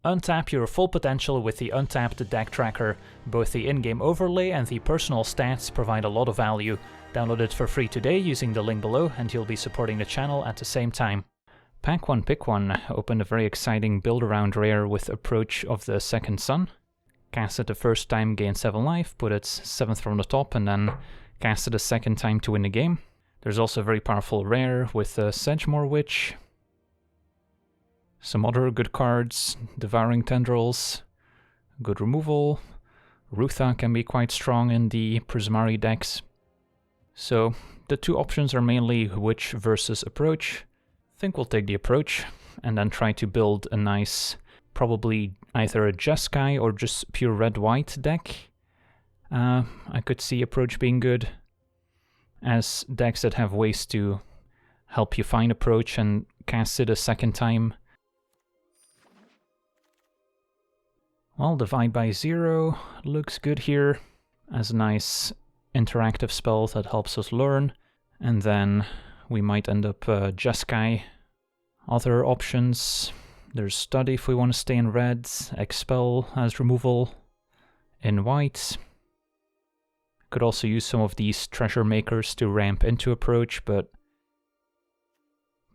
Untap your full potential with the Untapped Deck Tracker. Both the in-game overlay and the personal stats provide a lot of value. Download it for free today using the link below, and you'll be supporting the channel at the same time. Pack 1 Pick 1 opened a very exciting build-around rare with Approach of the Second Sun. Cast it the first time, gain 7 life, put it 7th from the top, and then cast it a second time to win the game. There's also a very powerful rare with Sedgemoor Witch. Some other good cards, Devouring Tendrils, good removal. Rutha can be quite strong in the Prismari decks. So the two options are mainly Witch versus Approach. I think we'll take the Approach and then try to build a nice, probably either a Jeskai or just pure red-white deck. I could see Approach being good, as decks that have ways to help you find Approach and cast it a second time. Well, Divide by Zero looks good here as a nice interactive spell that helps us learn, and then we might end up Jeskai. Other options, there's Study if we want to stay in red, Expel as removal in white. Could also use some of these treasure makers to ramp into Approach, but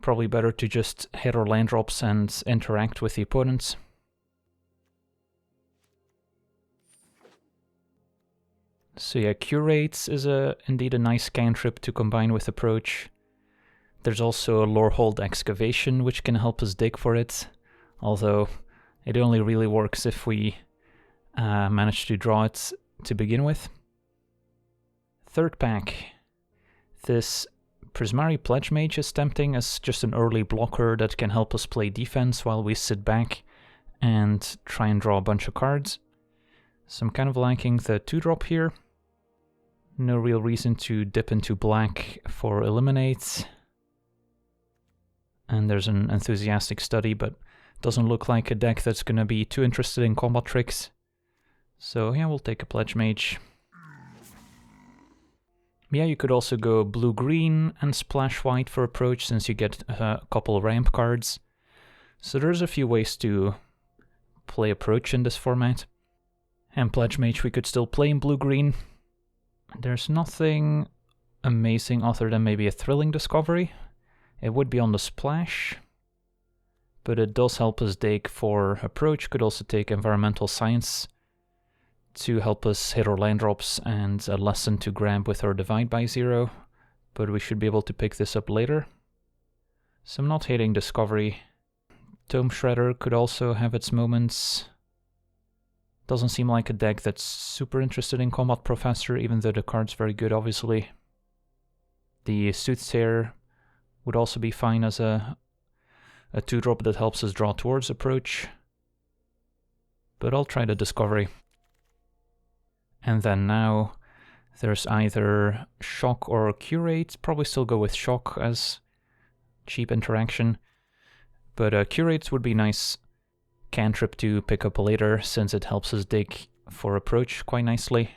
probably better to just hit our land drops and interact with the opponents. So yeah, Curate is indeed a nice cantrip to combine with Approach. There's also Lorehold Excavation, which can help us dig for it, although it only really works if we manage to draw it to begin with. Third pack. This Prismari Pledge Mage is tempting as just an early blocker that can help us play defense while we sit back and try and draw a bunch of cards. So I'm kind of liking the 2-drop here. No real reason to dip into black for Eliminate. And there's an Enthusiastic Study, but doesn't look like a deck that's going to be too interested in combat tricks. So yeah, we'll take a Pledge Mage. Yeah, you could also go blue-green and splash white for Approach since you get a couple ramp cards. So there's a few ways to play Approach in this format. And Pledge Mage we could still play in blue-green. There's nothing amazing other than maybe a Thrilling Discovery. It would be on the splash, but it does help us dig for Approach. Could also take Environmental Science to help us hit our land drops and a lesson to grab with our Divide by Zero, but we should be able to pick this up later. So I'm not hating Discovery. Tome Shredder could also have its moments. Doesn't seem like a deck that's super interested in Combat Professor, even though the card's very good, obviously. The Soothsayer would also be fine as a 2-drop that helps us draw towards Approach. But I'll try the Discovery. And then now there's either Shock or Curate. Probably still go with Shock as cheap interaction. But Curate would be nice cantrip to pick up later since it helps us dig for Approach quite nicely.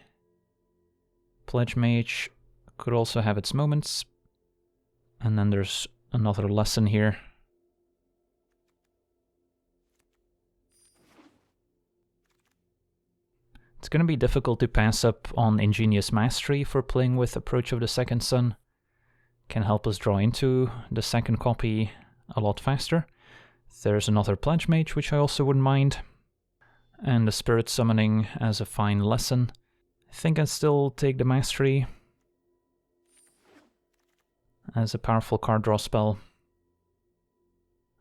Pledge Mage could also have its moments. And then there's another lesson here. It's going to be difficult to pass up on Ingenious Mastery for playing with Approach of the Second Sun. Can help us draw into the second copy a lot faster. There's another Pledge Mage, which I also wouldn't mind. And the Spirit Summoning as a fine lesson. I think I'd still take the Mastery as a powerful card draw spell.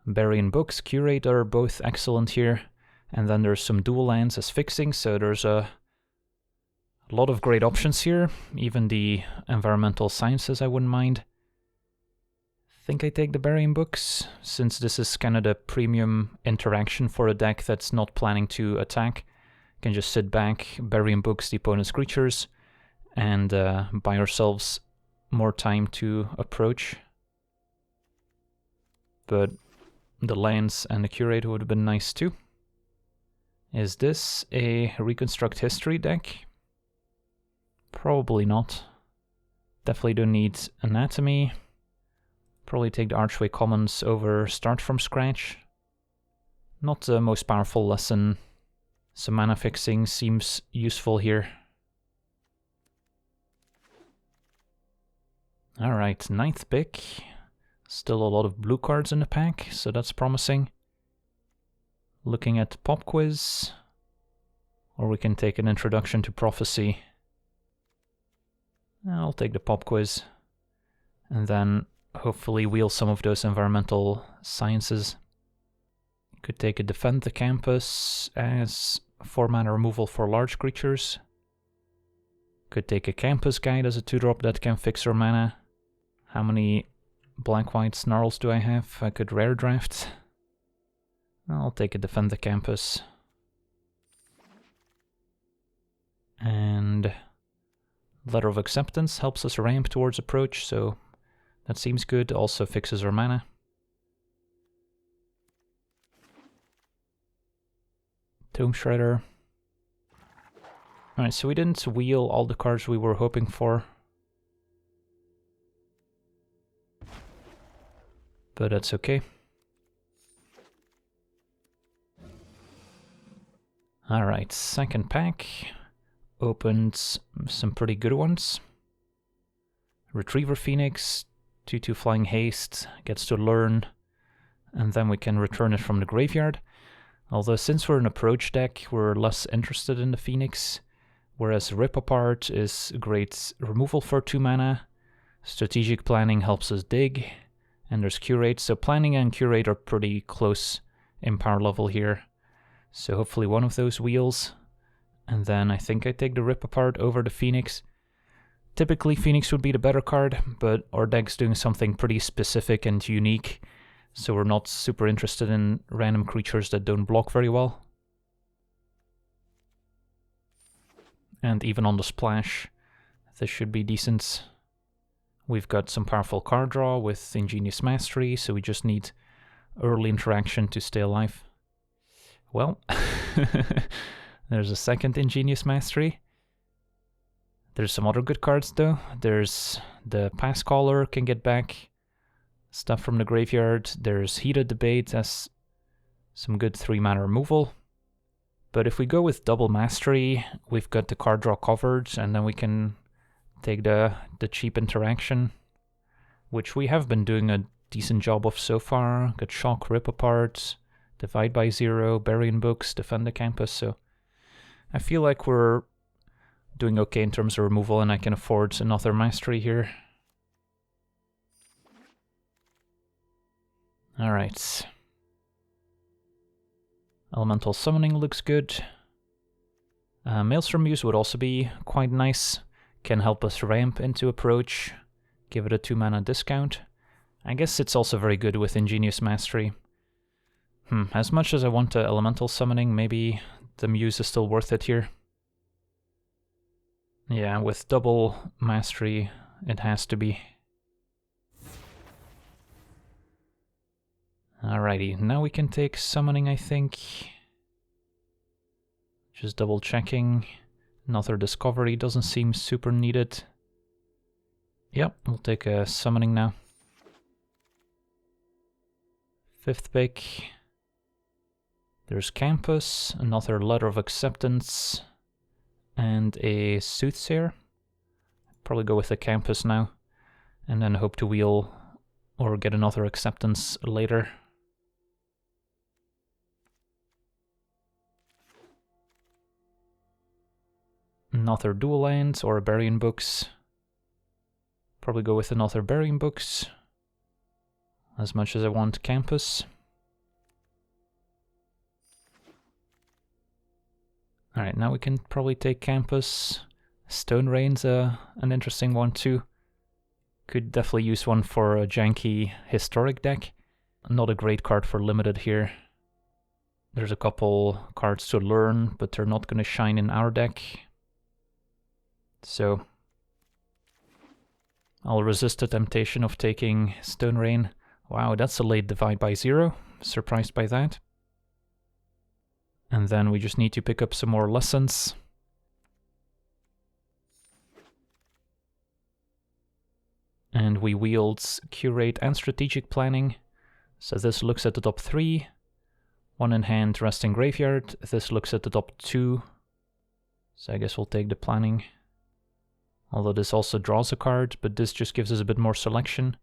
Bury in Books, Curate are both excellent here. And then there's some dual lands as fixing, so there's a lot of great options here. Even the Environmental Sciences I wouldn't mind. I think I take the Burying Books, since this is kind of the premium interaction for a deck that's not planning to attack. Can just sit back, Burying Books the opponent's creatures, and buy ourselves more time to Approach. But the lands and the Curator would have been nice too. Is this a Reconstruct History deck? Probably not. Definitely don't need Anatomy. Probably take the Archway Commons over Start from Scratch. Not the most powerful lesson. Some mana fixing seems useful here. Alright, 9th pick. Still a lot of blue cards in the pack, so that's promising. Looking at Pop Quiz. Or we can take an Introduction to Prophecy. I'll take the Pop Quiz. And then hopefully wheel some of those environmental sciences. Could take a Defend the Campus as 4 mana removal for large creatures. Could take a Campus Guide as a 2-drop that can fix our mana. How many black-white snarls do I have? I could rare draft. I'll take a Defend the Campus. And Letter of Acceptance helps us ramp towards approach, so that seems good. Also fixes our mana. Tomb Shredder. Alright, so we didn't wheel all the cards we were hoping for. But that's okay. Alright, second pack. Opened some pretty good ones. Retriever Phoenix, 2/2 Flying Haste, gets to learn, and then we can return it from the graveyard. Although since we're an approach deck, we're less interested in the Phoenix, whereas Rip Apart is great removal for 2 mana. Strategic Planning helps us dig, and there's Curate, so Planning and Curate are pretty close in power level here. So hopefully one of those wheels. And then I think I take the Rip Apart over the Phoenix. Typically Phoenix would be the better card, but our deck's doing something pretty specific and unique, so we're not super interested in random creatures that don't block very well. And even on the splash, this should be decent. We've got some powerful card draw with Ingenious Mastery, so we just need early interaction to stay alive. Well, there's a second Ingenious Mastery. There's some other good cards though. There's the Pass Caller, can get back stuff from the graveyard. There's Heated Debate as some good 3 mana removal. But if we go with double Mastery, we've got the card draw covered, and then we can take the cheap interaction, which we have been doing a decent job of so far. Got Shock, Rip Apart, Divide by Zero, Burying Books, Defend the Campus, so I feel like we're doing okay in terms of removal, and I can afford another Mastery here. Alright. Elemental Summoning looks good. Maelstrom Muse would also be quite nice. Can help us ramp into approach. Give it a 2 mana discount. I guess it's also very good with Ingenious Mastery. As much as I want the Elemental Summoning, maybe the Muse is still worth it here. Yeah, with double Mastery, it has to be. Alrighty, now we can take Summoning, I think. Just double checking. Another Discovery doesn't seem super needed. Yep, we'll take a Summoning now. 5th pick. There's Campus, another Letter of Acceptance, and a Soothsayer. Probably go with the Campus now, and then hope to wheel or get another Acceptance later. Another Dual Land or a Burying Books. Probably go with another Burying Books, as much as I want Campus. Alright, now we can probably take Campus. Stone Rain's an interesting one too. Could definitely use one for a janky historic deck. Not a great card for limited here. There's a couple cards to learn, but they're not going to shine in our deck. So I'll resist the temptation of taking Stone Rain. Wow, that's a late Divide by Zero. Surprised by that. And then we just need to pick up some more lessons. And we wield Curate and Strategic Planning. So this looks at the top 3. 1 in hand, resting graveyard. This looks at the top 2, so I guess we'll take the planning. Although this also draws a card, but this just gives us a bit more selection.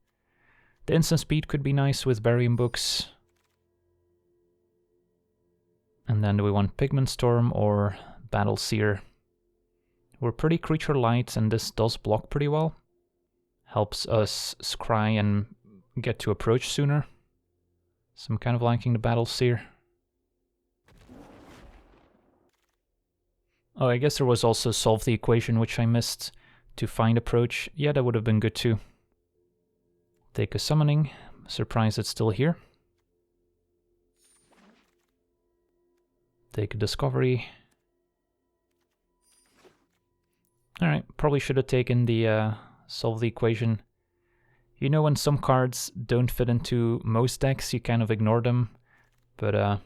The instant speed could be nice with Barium Books. And then do we want Pigment Storm or Battle Seer? We're pretty creature light and this does block pretty well. Helps us scry and get to approach sooner. So I'm kind of liking the Battle Seer. Oh, I guess there was also Solve the Equation, which I missed, to find approach. Yeah, that would have been good too. Take a summoning. Surprised it's still here. Take a discovery. Alright, probably should have taken the Solve the Equation. You know, when some cards don't fit into most decks, you kind of ignore them. But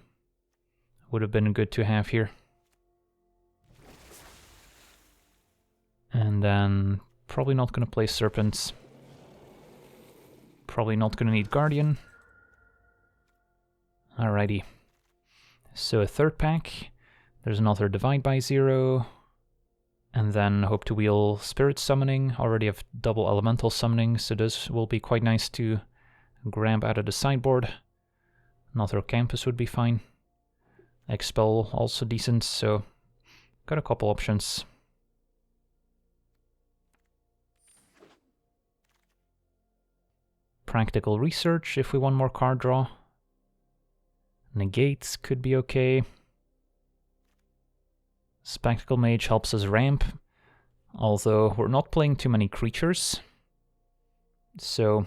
would have been good to have here. And then probably not going to play Serpents. Probably not going to need Guardian. Alrighty. So a third pack. There's another Divide by Zero. And then hope to wheel Spirit Summoning. Already have double Elemental Summoning, so this will be quite nice to grab out of the sideboard. Another Campus would be fine. Expel also decent, so got a couple options. Practical Research if we want more card draw. Negates could be okay. Spectacle Mage helps us ramp, although we're not playing too many creatures. So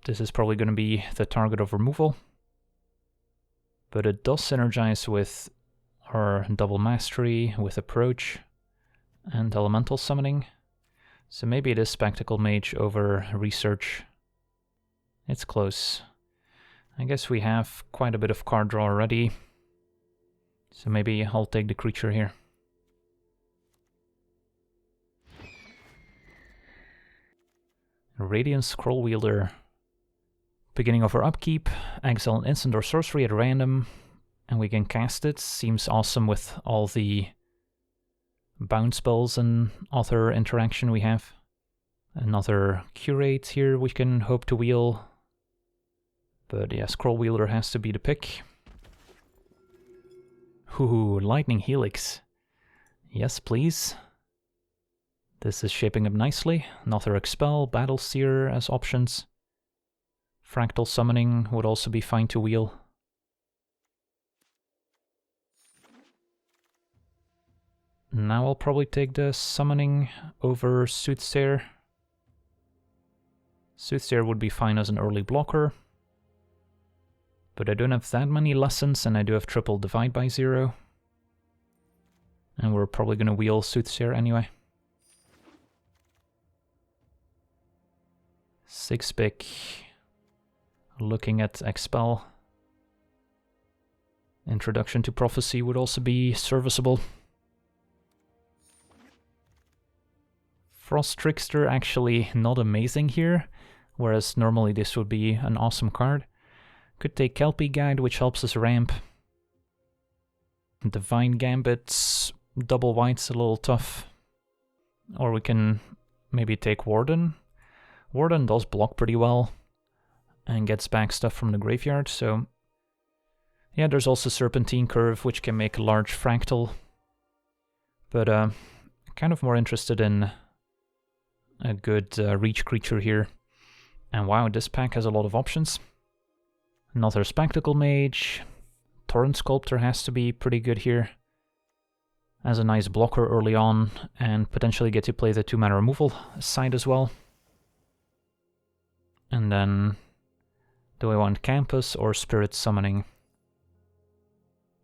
this is probably going to be the target of removal. But it does synergize with our Double Mastery, with Approach, and Elemental Summoning. So maybe it is Spectacle Mage over Research. It's close. I guess we have quite a bit of card draw already. So maybe I'll take the creature here. Radiant Scroll Wielder. Beginning of our upkeep, exile an instant or sorcery at random, and we can cast it. Seems awesome with all the bounce spells and other interaction we have. Another Curate here we can hope to wheel. But yeah, Scroll Wielder has to be the pick. Ooh, Lightning Helix. Yes, please. This is shaping up nicely. Another Expel, Battle Seer as options. Fractal Summoning would also be fine to wheel. Now I'll probably take the Summoning over Soothsayer. Soothsayer would be fine as an early blocker. But I don't have that many lessons, and I do have triple Divide by Zero. And we're probably going to wheel Soothsayer anyway. 6 pick. Looking at Expel. Introduction to Prophecy would also be serviceable. Frost Trickster actually not amazing here, whereas normally this would be an awesome card. Could take Kelpie Guide, which helps us ramp. Divine Gambit, double white's a little tough. Or we can maybe take Warden. Warden does block pretty well and gets back stuff from the graveyard, so yeah, there's also Serpentine Curve, which can make a large fractal. But kind of more interested in a good reach creature here. And wow, this pack has a lot of options. Another Spectacle Mage. Torrent Sculptor has to be pretty good here. As a nice blocker early on, and potentially get to play the 2-mana removal side as well. And then, do I want Campus or Spirit Summoning?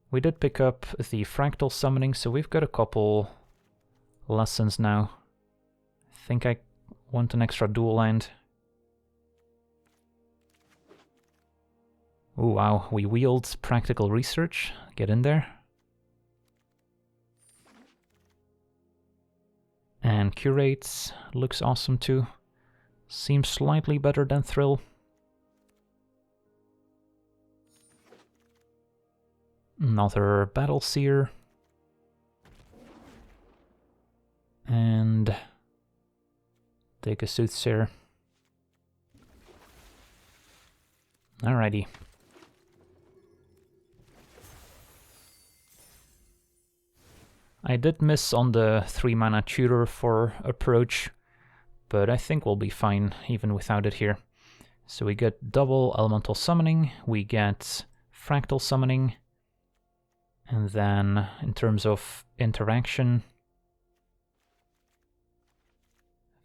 We did pick up the Fractal Summoning, so we've got a couple lessons now. I think I want an extra dual land. Oh wow, we wheeled Practical Research. Get in there. And Curate looks awesome too. Seems slightly better than Thrill. Another Battle Seer. And take a Soothsayer. Alrighty. I did miss on the 3-mana tutor for approach, but I think we'll be fine even without it here. So we get double elemental summoning, we get fractal summoning, and then in terms of interaction,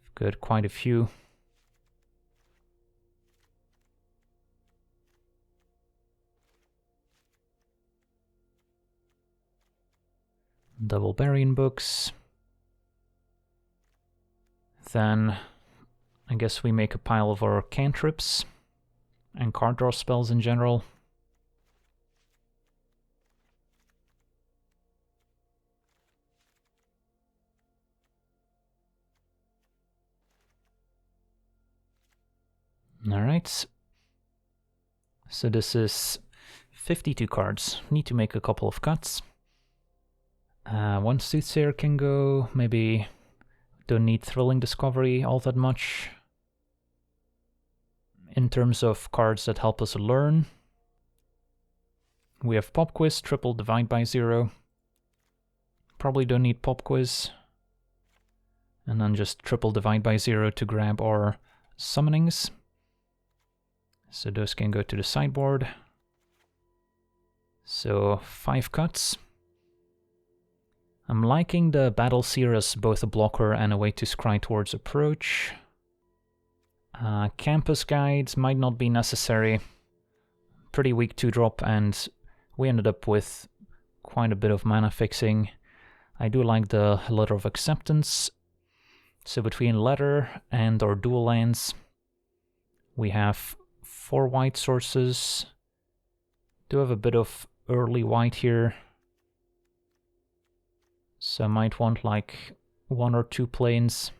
I've got quite a few. Double Burying Books. Then I guess we make a pile of our cantrips and card draw spells in general. Alright. So this is 52 cards. Need to make a couple of cuts. One Soothsayer can go, maybe don't need Thrilling Discovery all that much. In terms of cards that help us learn, we have Pop Quiz, Triple Divide by Zero. Probably don't need Pop Quiz. And then just Triple Divide by Zero to grab our summonings. So those can go to the sideboard. So 5 cuts. I'm liking the Battle Seer as both a blocker and a way to scry towards approach. Campus Guides might not be necessary. Pretty weak 2-drop, and we ended up with quite a bit of mana fixing. I do like the Letter of Acceptance. So between Letter and our dual lands, we have 4 white sources. Do have a bit of early white here. So I might want like 1 or 2 planes.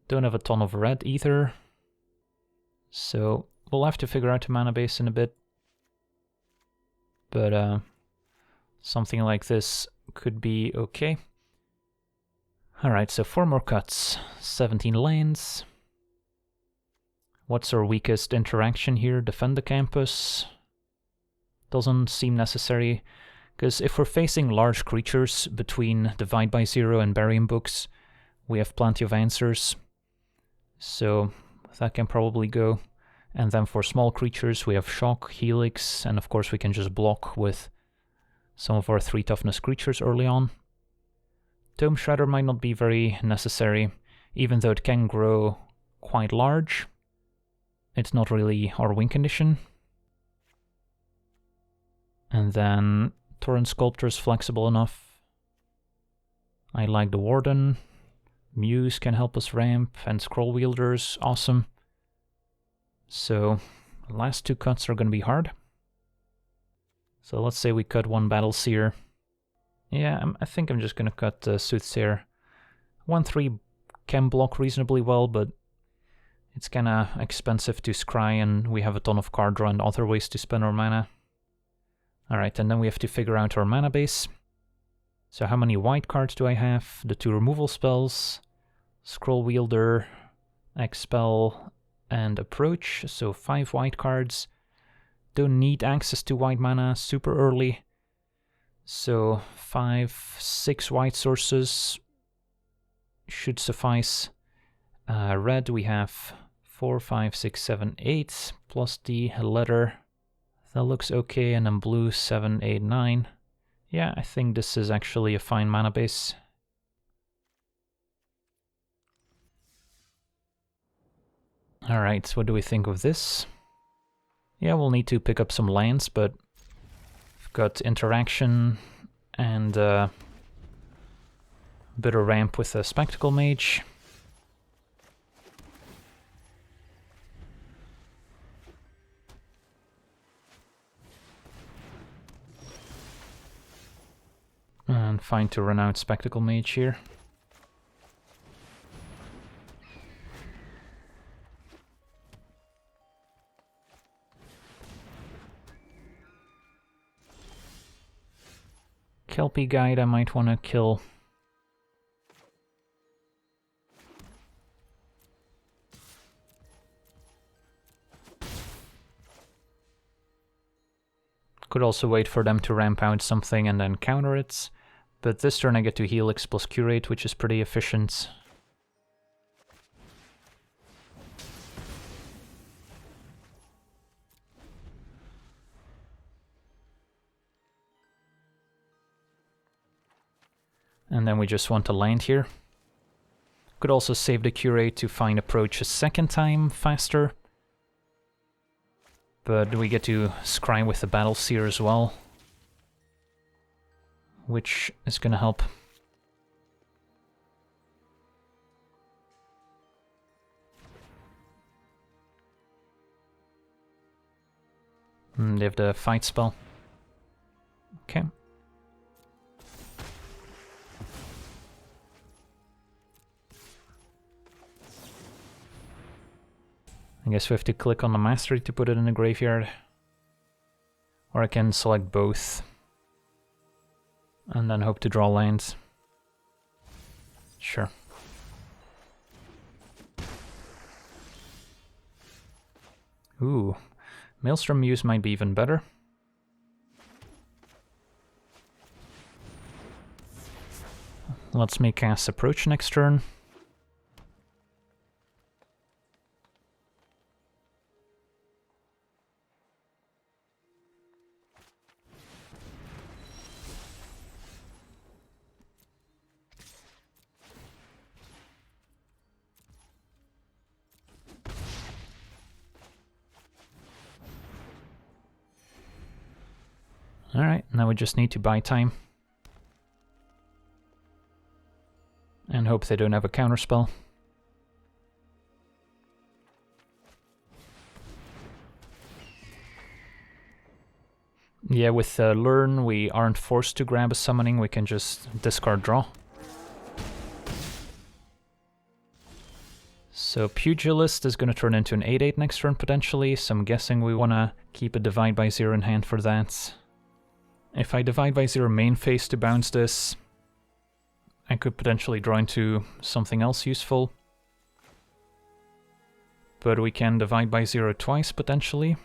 Don't have a ton of red either. So we'll have to figure out the mana base in a bit. But something like this could be okay. Alright, so 4 more cuts. 17 lands. What's our weakest interaction here? Defend the campus. Doesn't seem necessary. Because if we're facing large creatures between Divide by Zero and Burying Books, we have plenty of answers. So that can probably go. And then for small creatures, we have Shock, Helix, and of course we can just block with some of our 3 toughness creatures early on. Tome Shredder might not be very necessary, even though it can grow quite large. It's not really our win condition. And then Torrent Sculptor is flexible enough. I like the Warden. Muse can help us ramp, and Scroll Wielders, awesome. So, the last 2 cuts are going to be hard. So let's say we cut 1 Battle Seer. Yeah, I think I'm just going to cut Soothsayer. 1/3 can block reasonably well, but it's kind of expensive to scry, and we have a ton of card draw and other ways to spend our mana. Alright, and then we have to figure out our mana base. So how many white cards do I have? The 2 removal spells, Scroll Wielder, Expel, and Approach. So 5 white cards. Don't need access to white mana super early. So 5, 6 white sources should suffice. Red we have 4, 5, 6, 7, 8, plus the letter. That looks okay, and then blue 7, 8, 9. Yeah, I think this is actually a fine mana base. Alright, what do we think of this? Yeah, we'll need to pick up some lands, but we've got interaction and a bit of ramp with a Spectacle Mage. And fine to run out Spectacle Mage here. Kelpie Guide I might want to kill. Could also wait for them to ramp out something and then counter it. But this turn I get to Helix plus Curate, which is pretty efficient. And then we just want to land here. Could also save the Curate to find approach a second time faster. But we get to scry with the Battle Seer as well, which is gonna help. They have the fight spell. Okay. I guess we have to click on the mastery to put it in the graveyard. Or I can select both. And then hope to draw lands. Sure. Ooh. Maelstrom Muse might be even better. Let's make cast Approach next turn. Alright, now we just need to buy time. And hope they don't have a counterspell. Yeah, with Learn we aren't forced to grab a summoning, we can just discard draw. So Pugilist is going to turn into an 8/8 next turn potentially, so I'm guessing we want to keep a Divide by Zero in hand for that. If I Divide by Zero main phase to bounce this, I could potentially draw into something else useful. But we can Divide by Zero twice potentially.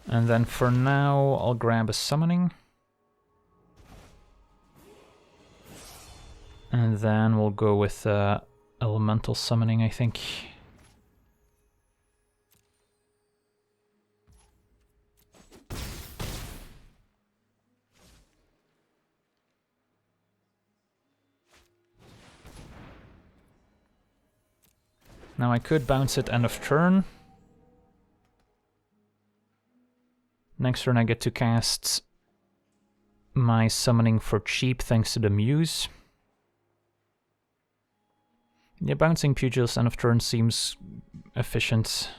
And then for now, I'll grab a summoning. And then we'll go with elemental summoning, I think. Now I could bounce it end of turn. Next turn I get to cast my summoning for cheap thanks to the Muse. Yeah, bouncing Pugilist end of turn seems efficient.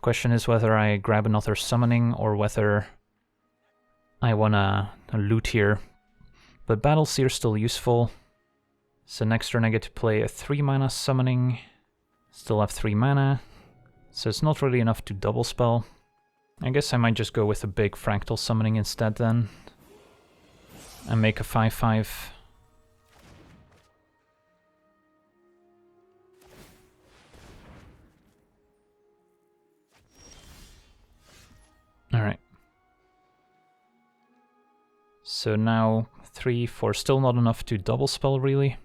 Question is whether I grab another summoning or whether I wanna loot here. But Battle Seer is still useful. So next turn I get to play a 3-mana summoning. Still have 3 mana. So it's not really enough to double spell. I guess I might just go with a big fractal summoning instead then. And make a 5/5. Alright. So now 3, 4, still not enough to double spell really.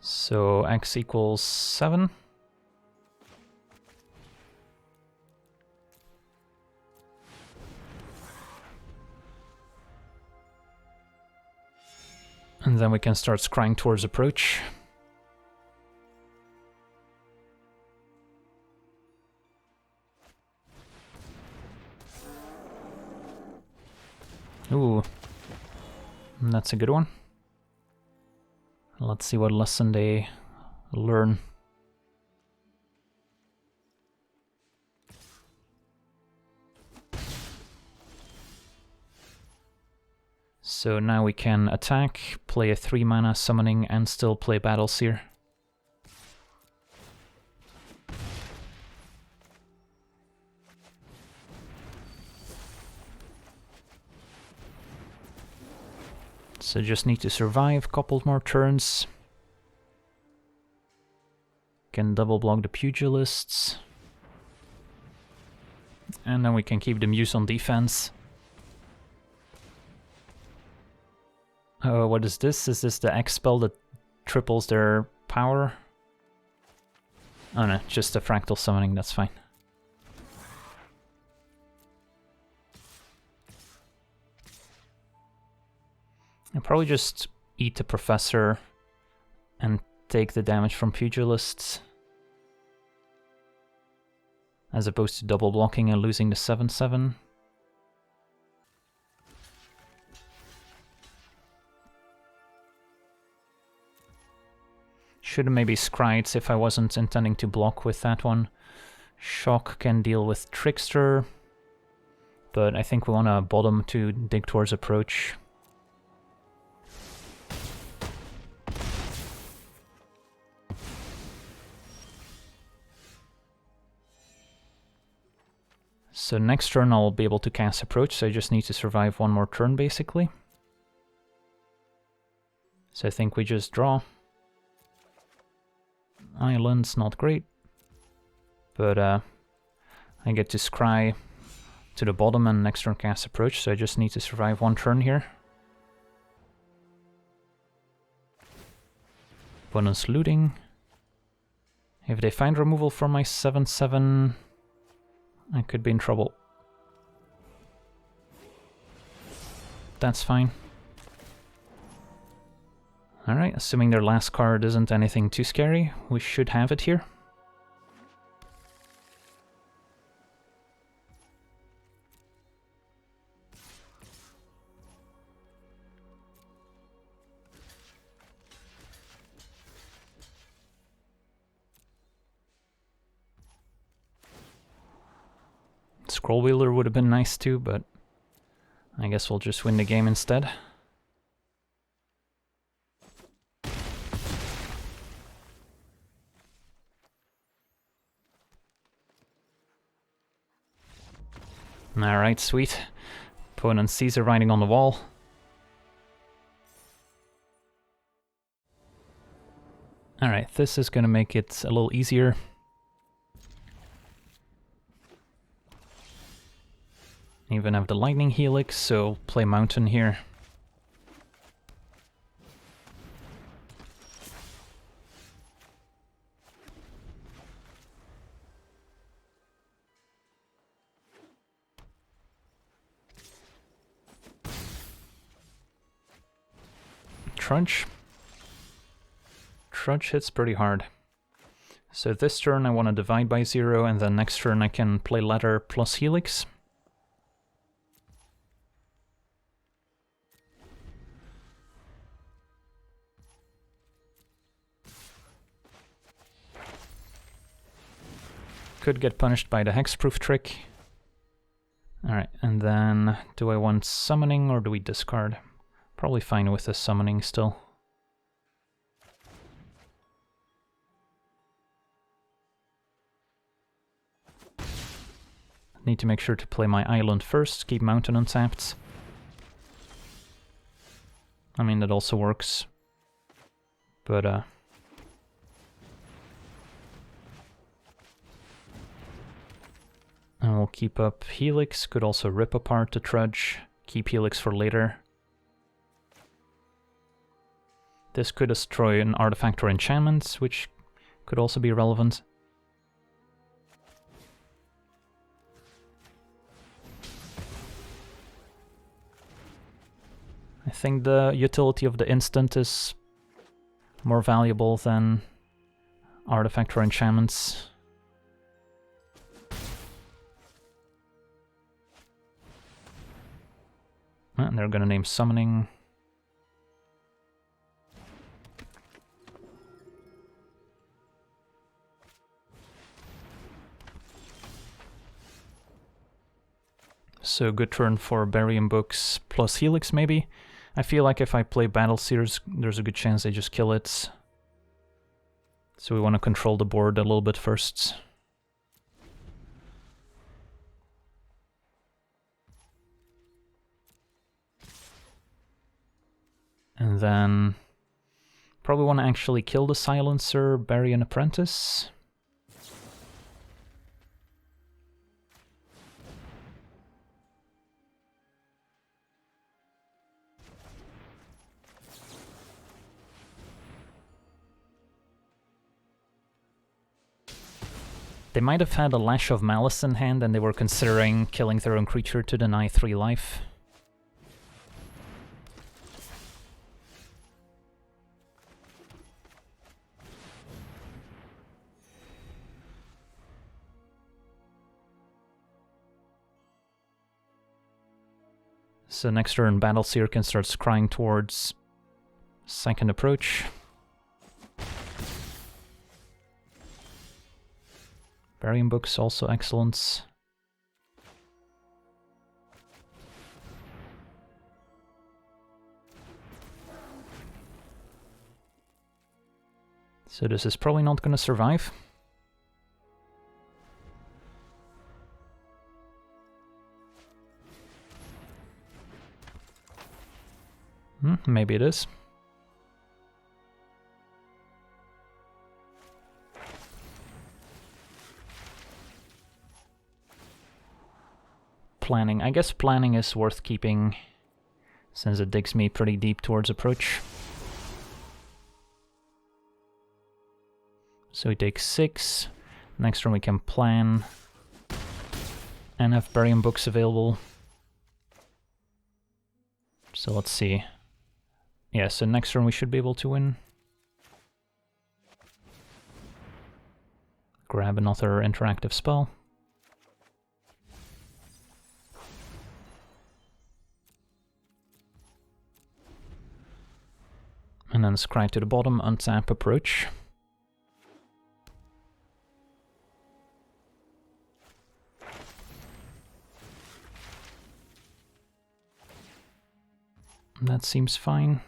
So x equals 7. And then we can start scrying towards approach. Ooh, that's a good one. Let's see what lesson they learn. So now we can attack, play a 3-mana summoning, and still play Battle Seer. So just need to survive a couple more turns. Can double block the Pugilists. And then we can keep the Muse on defense. Oh, what is this? Is this the X spell that triples their power? Oh no, just a fractal summoning, that's fine. I'll probably just eat the Professor and take the damage from Pugilists, as opposed to double blocking and losing the 7/7. Should have maybe Scryed if I wasn't intending to block with that one. Shock can deal with Trickster, but I think we want to bottom to dig towards approach. So next turn I'll be able to cast approach, so I just need to survive one more turn basically. So I think we just draw. Island's not great, but I get to scry to the bottom and next turn cast approach, so I just need to survive one turn here. Opponent's looting. If they find removal from my 7/7, I could be in trouble. That's fine. Alright, assuming their last card isn't anything too scary, we should have it here. Scroll Wheeler would have been nice too, but I guess we'll just win the game instead. Alright, sweet. Opponent sees a writing on the wall. Alright, this is gonna make it a little easier. Even have the Lightning Helix, so play Mountain here. Trudge. Trudge hits pretty hard. So this turn I want to divide by 0, and then next turn I can play Ladder plus Helix. Could get punished by the Hexproof trick. Alright, and then do I want summoning or do we discard? Probably fine with the summoning still. Need to make sure to play my island first, keep Mountain untapped. I mean, that also works. But, and we'll keep up Helix, could also rip apart the Trudge, keep Helix for later. This could destroy an artifact or enchantment, which could also be relevant. I think the utility of the instant is more valuable than artifact or enchantments. And they're gonna name summoning. So good turn for Burying Books plus Helix maybe. I feel like if I play Battle Seers, there's a good chance they just kill it. So we want to control the board a little bit first. And then probably want to actually kill the Silencer, bury an Apprentice. They might have had a Lash of Malice in hand and they were considering killing their own creature to deny 3 life. So next turn, Battleseer can start scrying towards second approach. Burying Books also excellent. So this is probably not going to survive. Maybe it is. Planning. I guess planning is worth keeping since it digs me pretty deep towards approach. So we take 6. Next turn we can plan and have Burying Books available. So let's see. Yeah, so next turn we should be able to win. Grab another interactive spell. And then scry to the bottom, untap, approach. That seems fine.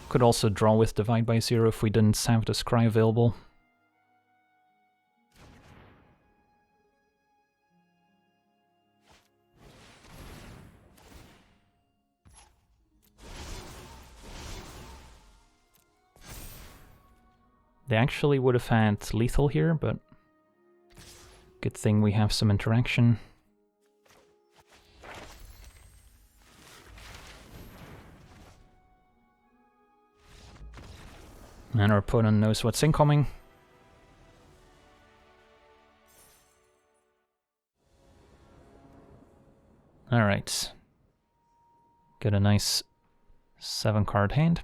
Could also draw with Divide by Zero if we didn't have the scry available. They actually would have had lethal here, but good thing we have some interaction. And our opponent knows what's incoming. Alright. Get a nice 7-card hand.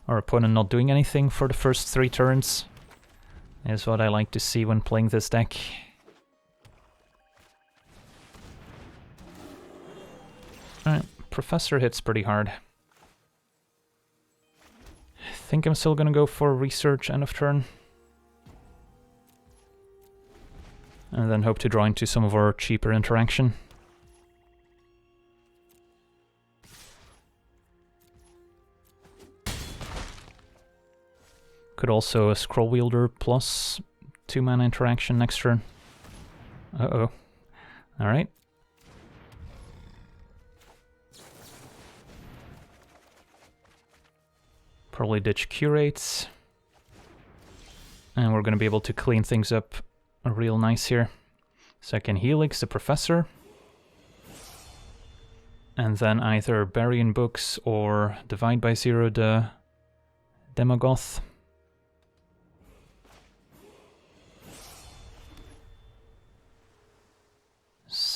Our opponent not doing anything for the first 3 turns is what I like to see when playing this deck. Alright, Professor hits pretty hard. I think I'm still gonna go for Research end of turn. And then hope to draw into some of our cheaper interaction. Could also a Scroll Wielder plus 2-mana interaction next turn. Uh-oh. Alright. Probably ditch Curates. And we're going to be able to clean things up real nice here. Second Helix, the Professor. And then either Burying Books or Divide by Zero, the Demogoth.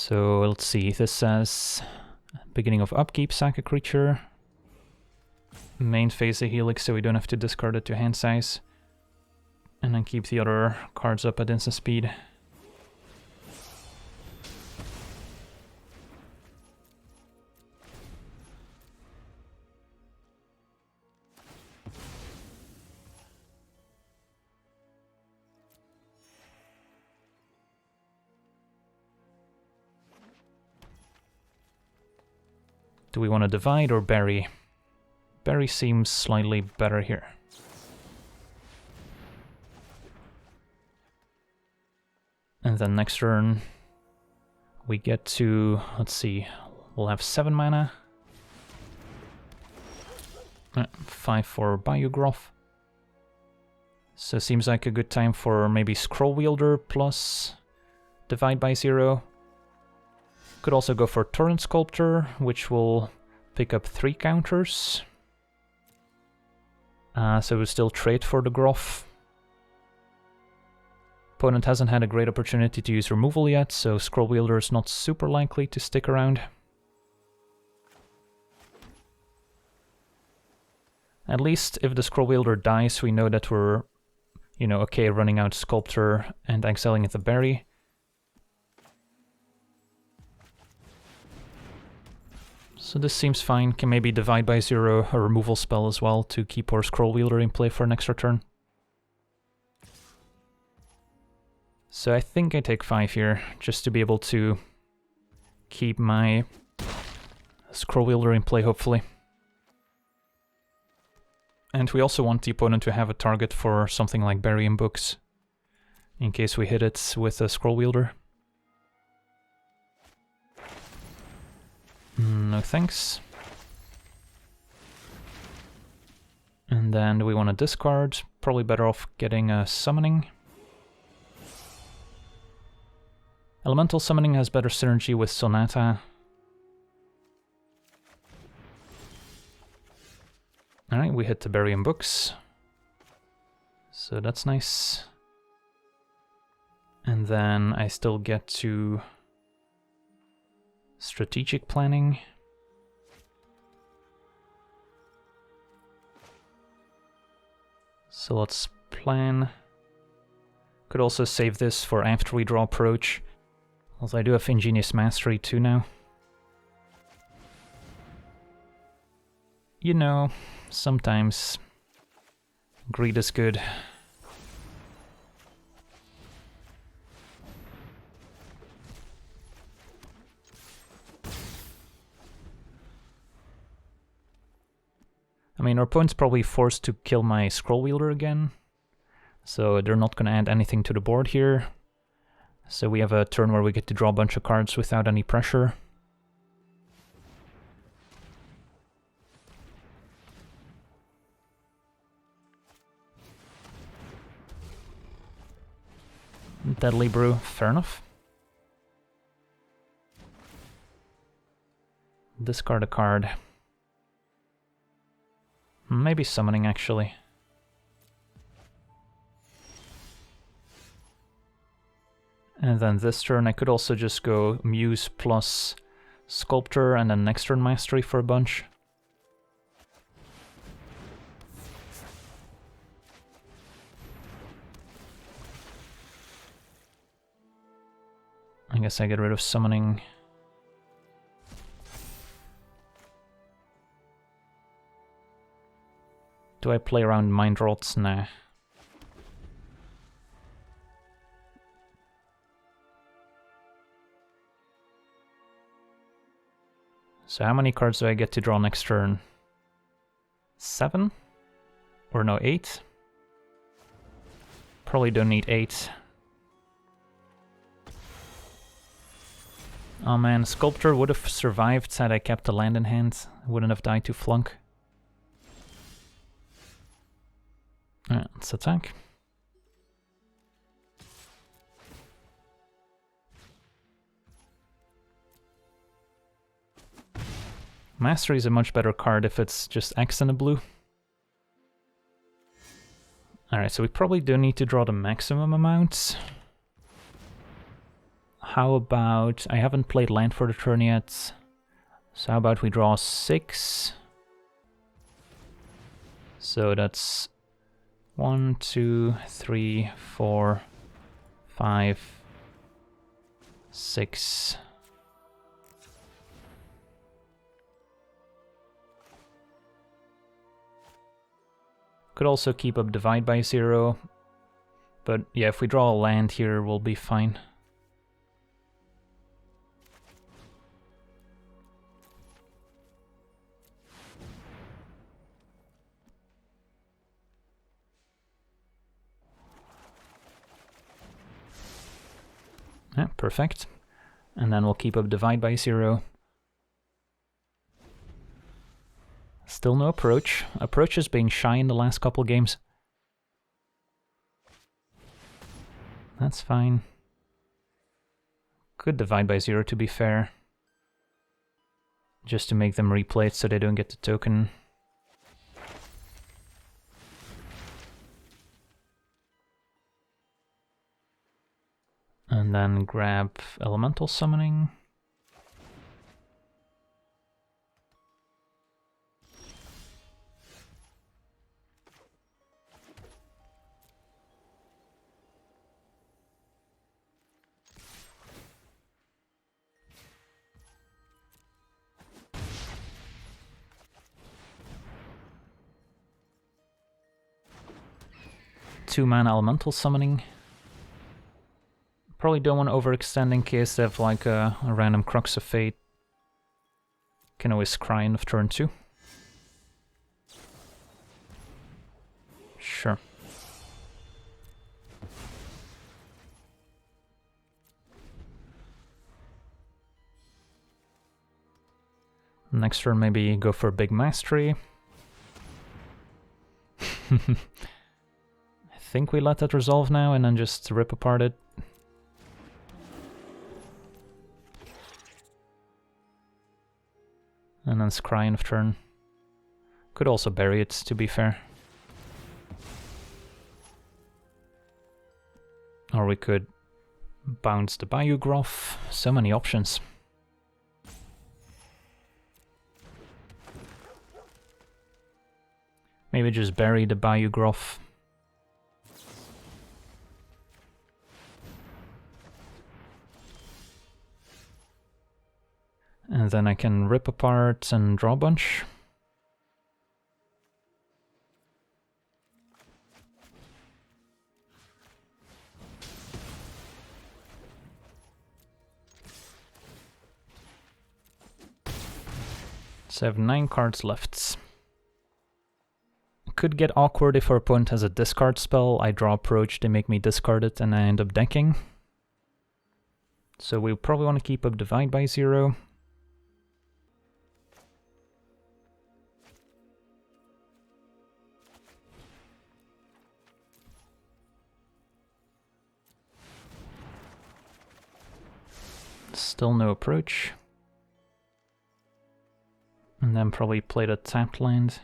So let's see, this says beginning of upkeep, sack a creature. Main phase a helix, so we don't have to discard it to hand size. And then keep the other cards up at instant speed. Do we want to divide or bury? Bury seems slightly better here. And then next turn we get to, let's see, we'll have 7 mana. 5 for Biogroth. So seems like a good time for maybe Scroll Wielder plus Divide by 0. Could also go for Torrent Sculptor, which will pick up 3 counters. So we'll still trade for the Groth. Opponent hasn't had a great opportunity to use removal yet, so Scroll Wielder is not super likely to stick around. At least if the Scroll Wielder dies, we know that we're, you know, okay running out Sculptor and exiling at the Berry. So this seems fine. Can maybe divide by 0 a removal spell as well to keep our Scroll Wielder in play for an extra turn. So I think I take 5 here, just to be able to keep my Scroll Wielder in play, hopefully. And we also want the opponent to have a target for something like Burying Books, in case we hit it with a Scroll Wielder. No thanks. And then we want to discard, probably better off getting a Summoning. Elemental Summoning has better synergy with Sonata. Alright, we hit the Burying Books. So that's nice. And then I still get to Strategic Planning. So let's plan. Could also save this for after we draw Approach. Although I do have Ingenious Mastery too now. You know, sometimes greed is good. I mean, our opponent's probably forced to kill my Scroll Wielder again, so they're not going to add anything to the board here. So we have a turn where we get to draw a bunch of cards without any pressure. Deadly Brew, fair enough. Discard a card. Maybe Summoning, actually. And then this turn I could also just go Muse plus Sculptor and then next turn Mastery for a bunch. I guess I get rid of Summoning. Do I play around Mind Rots? Nah. So how many cards do I get to draw next turn? 7? Or no, 8? Probably don't need 8. Oh man, Sculptor would have survived had I kept the land in hand. Wouldn't have died to Flunk. Alright, let's attack. Mastery is a much better card if it's just X and a blue. Alright, so we probably do need to draw the maximum amount. How about... I haven't played land for the turn yet. So how about we draw 6? So that's 1, 2, 3, 4, 5, 6. Could also keep up divide by 0. But yeah, if we draw a land here, we'll be fine. Yeah, perfect. And then we'll keep up divide by 0. Still no approach. Approach is being shy in the last couple games. That's fine. Could divide by 0 to be fair. Just to make them replay it so they don't get the token. And then grab Elemental Summoning. Two-mana Elemental Summoning. Probably don't want to overextend in case they have like a random Crux of Fate. Can always cry in of turn 2. Sure. Next turn maybe go for a big Mastery. I think we let that resolve now and then just rip apart it. And then scry end of turn. Could also bury it, to be fair. Or we could bounce the Bayou Groff. So many options. Maybe just bury the Bayou Groff. And then I can rip apart and draw a bunch. So I have 9 cards left. Could get awkward if our opponent has a discard spell. I draw Approach, they make me discard it, and I end up decking. So we probably want to keep up Divide by 0. Still no approach. And then probably play the tapped land.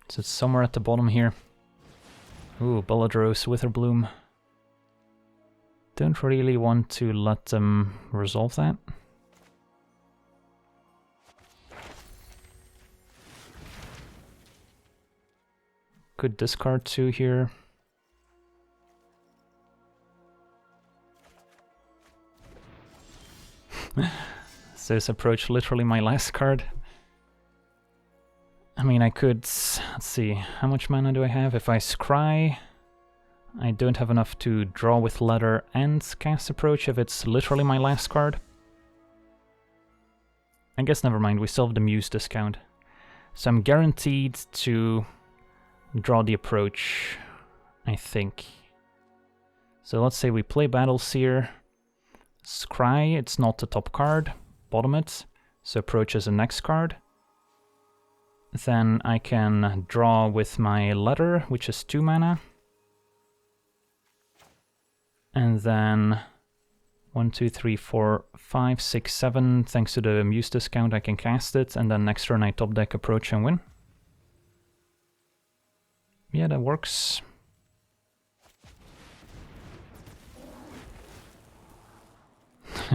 So it's somewhere at the bottom here. Ooh, Belladrose, Witherbloom. Don't really want to let them resolve that. Could discard 2 here. So this approach literally my last card. I mean, I could, let's see, how much mana do I have? If I scry, I don't have enough to draw with Letter and cast Approach if it's literally my last card. I guess never mind, we still have the Muse discount. So I'm guaranteed to draw the Approach, I think. So let's say we play Battleseer. Scry, it's not the top card, bottom it, so Approach is the next card. Then I can draw with my Letter, which is 2 mana. And then 1, 2, 3, 4, 5, 6, 7, thanks to the Muse discount I can cast it, and then next turn I top deck Approach and win. Yeah, that works.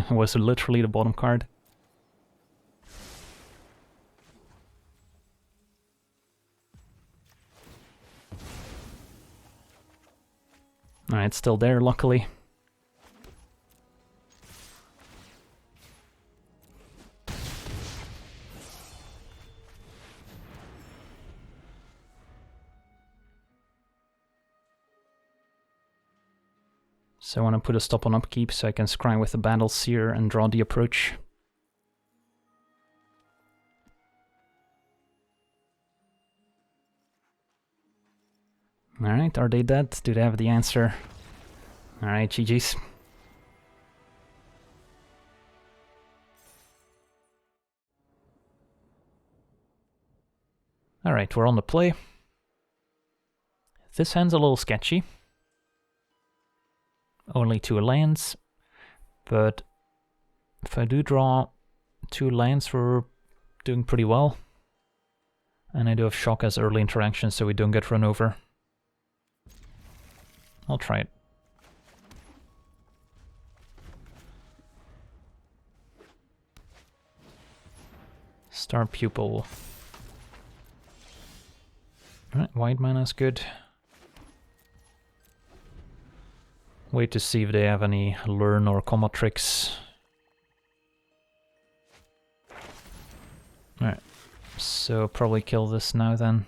Was literally the bottom card. Alright, it's still there, luckily. So I want to put a stop on upkeep so I can scry with the Battle Seer and draw the approach. Alright, are they dead? Do they have the answer? Alright, GG's. Alright, we're on the play. This hand's a little sketchy. Only 2 lands, but if I do draw 2 lands, we're doing pretty well. And I do have Shock as early interaction, so we don't get run over. I'll try it. Star Pupil. Alright, white mana is good. Wait to see if they have any learn or combo tricks. Alright, so probably kill this now then.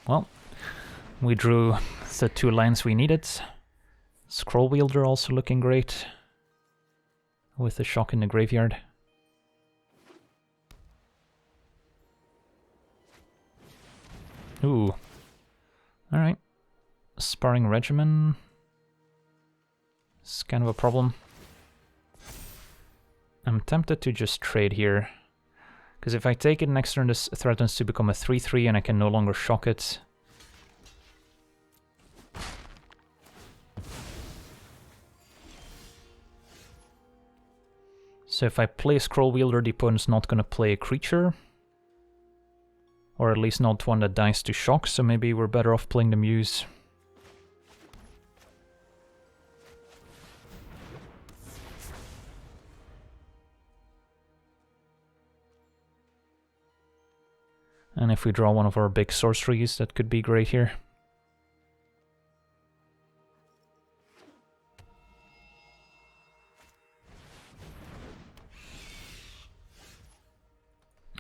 Well, we drew the 2 lands we needed. Scroll Wielder also looking great with the Shock in the graveyard. Ooh. Alright. Sparring Regimen is kind of a problem. I'm tempted to just trade here. Because if I take it next turn, this threatens to become a 3-3 and I can no longer shock it. So if I play Scroll Wielder, the opponent's not going to play a creature. Or at least not one that dies to shock, so maybe we're better off playing the Muse. And if we draw one of our big sorceries, that could be great here.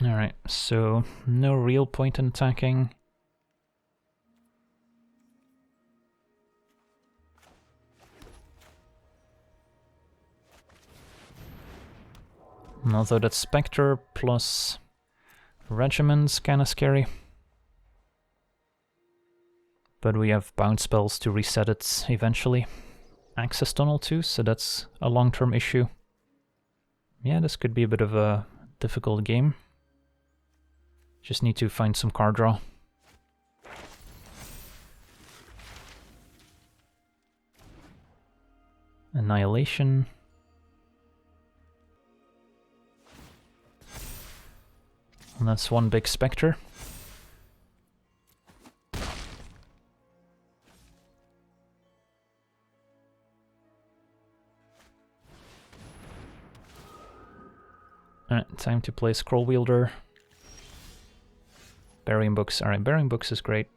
Alright, so no real point in attacking. Although that Spectre plus Regiment's kinda scary. But we have bounce spells to reset it eventually. Access Tunnel too, so that's a long-term issue. Yeah, this could be a bit of a difficult game. Just need to find some card draw. Annihilation. And that's one big Spectre. Alright, time to play Scroll Wielder. Burying Books. Alright, Burying Books is great.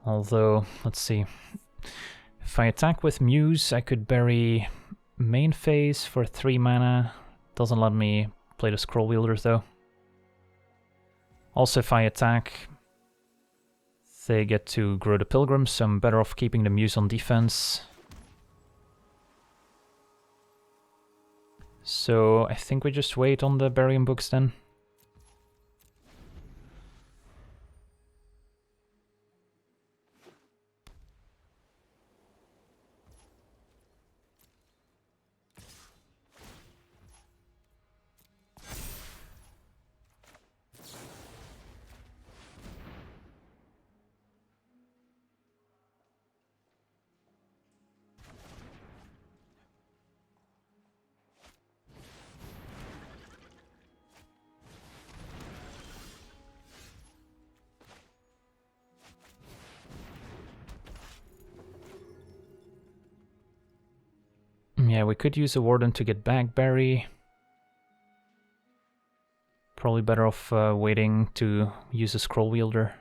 Although, let's see. If I attack with Muse, I could bury main phase for 3 mana. Doesn't let me play the Scroll Wielders though. Also, if I attack, they get to grow the Pilgrims, so I'm better off keeping the Muse on defense. So I think we just wait on the Burying Books then. Yeah, we could use a Warden to get back Barry. Probably better off waiting to use a Scroll Wielder.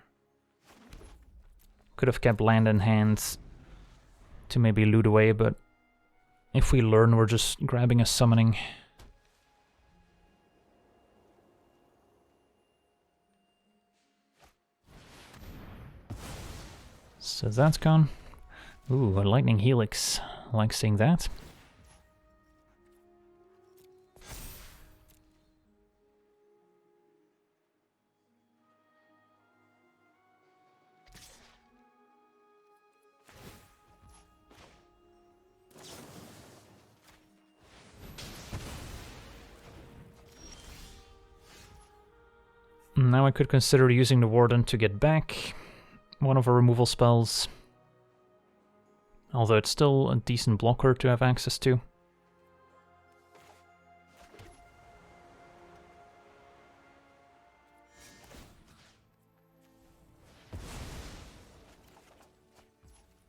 Could have kept land in hand to maybe loot away, but if we learn, we're just grabbing a summoning. So that's gone. Ooh, a Lightning Helix. I like seeing that. Now I could consider using the Warden to get back one of our removal spells. Although it's still a decent blocker to have access to.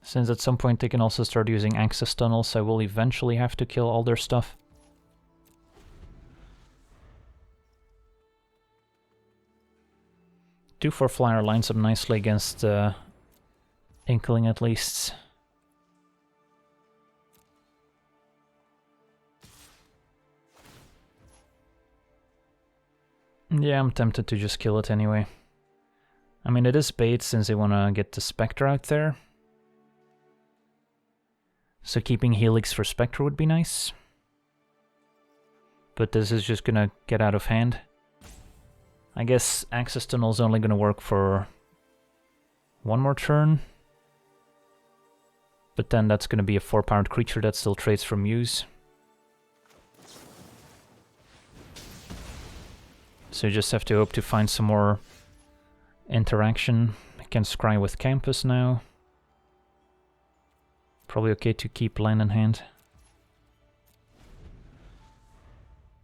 Since at some point they can also start using access tunnels, I will eventually have to kill all their stuff. Two for flyer lines up nicely against Inkling at least. Yeah, I'm tempted to just kill it anyway. I mean, it is bait since they want to get the Spectre out there. So keeping Helix for Spectre would be nice. But this is just gonna get out of hand. I guess Access Tunnel is only gonna work for one more turn. But then that's gonna be a 4-powered creature that still trades from Muse. So you just have to hope to find some more interaction. I can scry with Campus now. Probably okay to keep land in hand.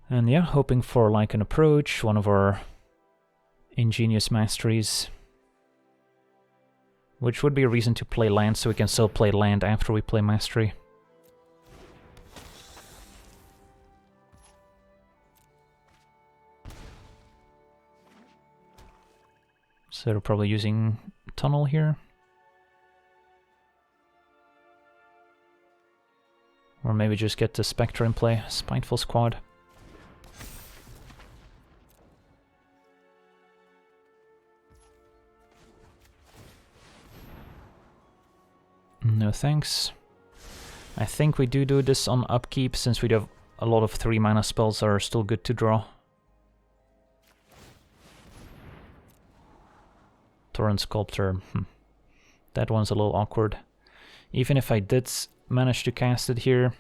And yeah, hoping for like an approach, one of our ingenious masteries. Which would be a reason to play land, so we can still play land after we play mastery. So they're probably using Tunnel here. Or maybe just get the Spectre in play, Spiteful Squad. No thanks. I think we do this on upkeep, since we have a lot of 3-mana spells that are still good to draw. Torrent Sculptor, that one's a little awkward. Even if I did manage to cast it here,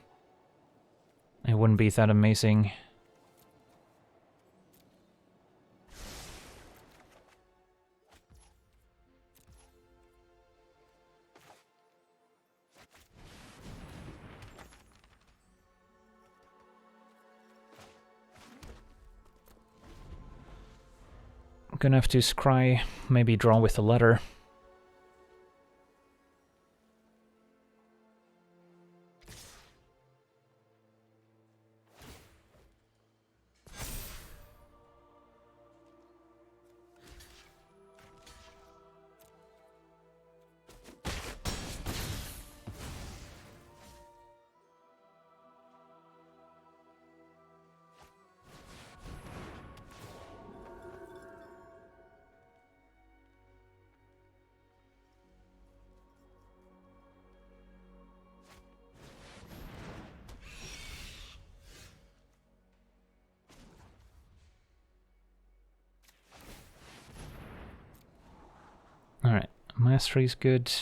it wouldn't be that amazing. I'm gonna have to scry, maybe draw with a letter. Alright, Mastery's good.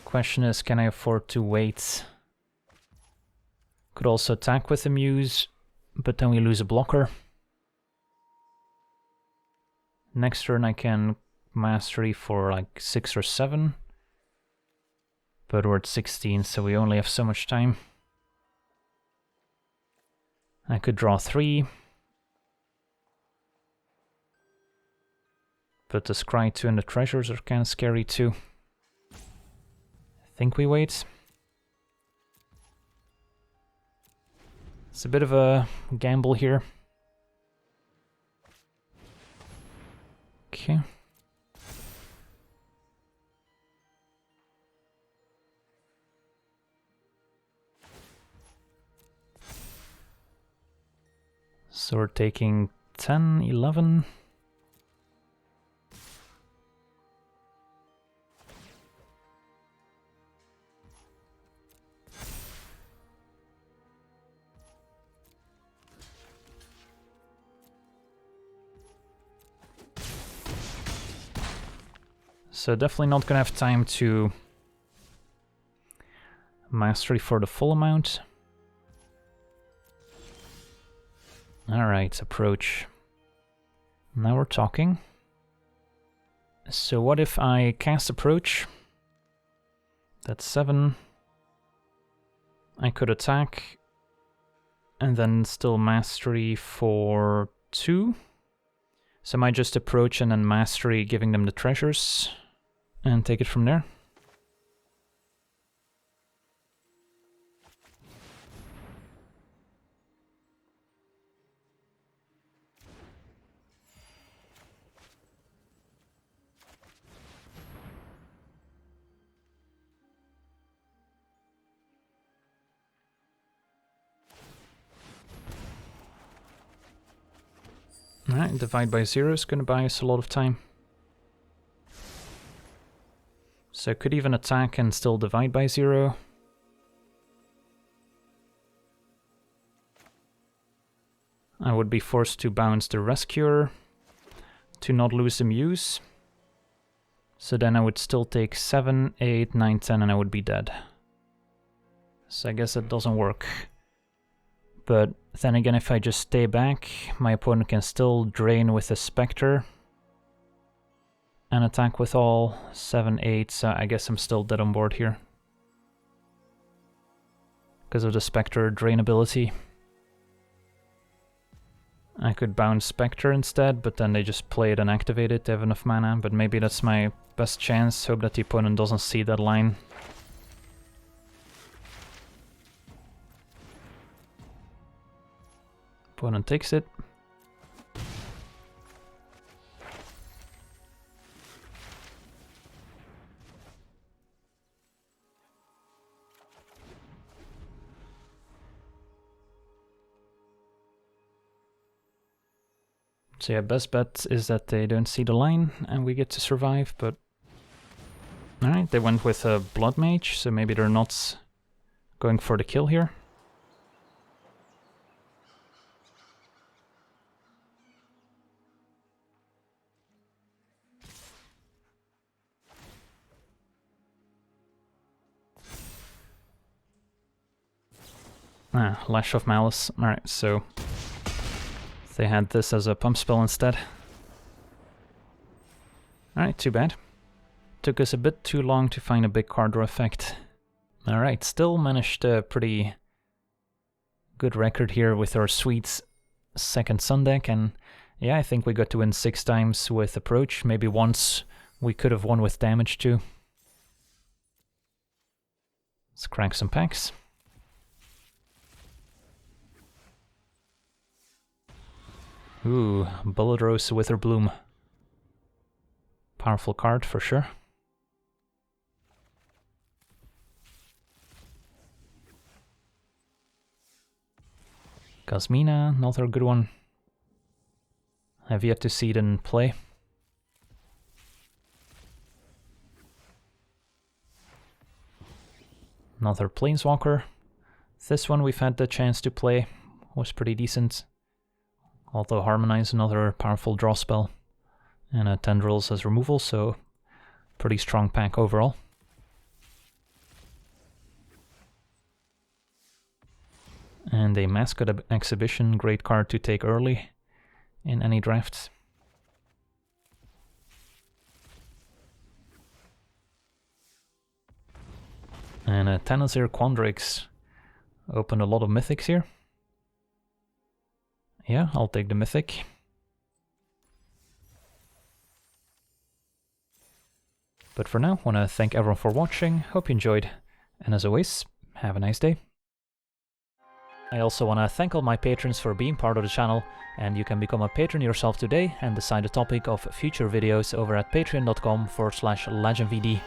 Question is, can I afford to wait? Could also attack with the Muse, but then we lose a blocker. Next turn I can Mastery for like 6 or 7. But we're at 16, so we only have so much time. I could draw 3. But the Scry 2 and the Treasures are kind of scary too. I think we wait. It's a bit of a gamble here. Okay. So we're taking 10, 11. So definitely not gonna have time to mastery for the full amount. Alright, approach. Now we're talking. So what if I cast approach? That's 7. I could attack and then still mastery for 2. So I might just approach and then mastery, giving them the treasures, and take it from there. Alright, divide by 0 is going to buy us a lot of time. So I could even attack and still divide by 0. I would be forced to bounce the Rescuer to not lose the Muse. So then I would still take 7, 8, 9, 10 and I would be dead. So I guess that doesn't work. But then again, if I just stay back, my opponent can still drain with a Spectre and attack with all 7, 8, so I guess I'm still dead on board here. Because of the Spectre drain ability. I could bounce Spectre instead, but then they just play it and activate it, they have enough mana, but maybe that's my best chance, hope that the opponent doesn't see that line. Opponent takes it. So yeah, best bet is that they don't see the line and we get to survive, but... Alright, they went with a Blood Mage, so maybe they're not going for the kill here. Ah, Lash of Malice. Alright, so they had this as a pump spell instead. Alright, too bad. Took us a bit too long to find a big card draw effect. Alright, still managed a pretty good record here with our sweet second Sun deck, and yeah, I think we got to win 6 times with approach. Maybe once we could have won with damage too. Let's crack some packs. Ooh, Bullet Rose Witherbloom. Powerful card for sure. Casmina, another good one. Have yet to see it in play. Another Planeswalker. This one we've had the chance to play. Was pretty decent. Although Harmonize, another powerful draw spell. And a Tendrils as removal, so pretty strong pack overall. And a Mascot Exhibition, great card to take early in any draft. And a Tanazir Quandrix. Opened a lot of mythics here. Yeah, I'll take the mythic. But for now, I want to thank everyone for watching, hope you enjoyed, and as always, have a nice day. I also want to thank all my patrons for being part of the channel, and you can become a patron yourself today and decide the topic of future videos over at patreon.com/LegenVD.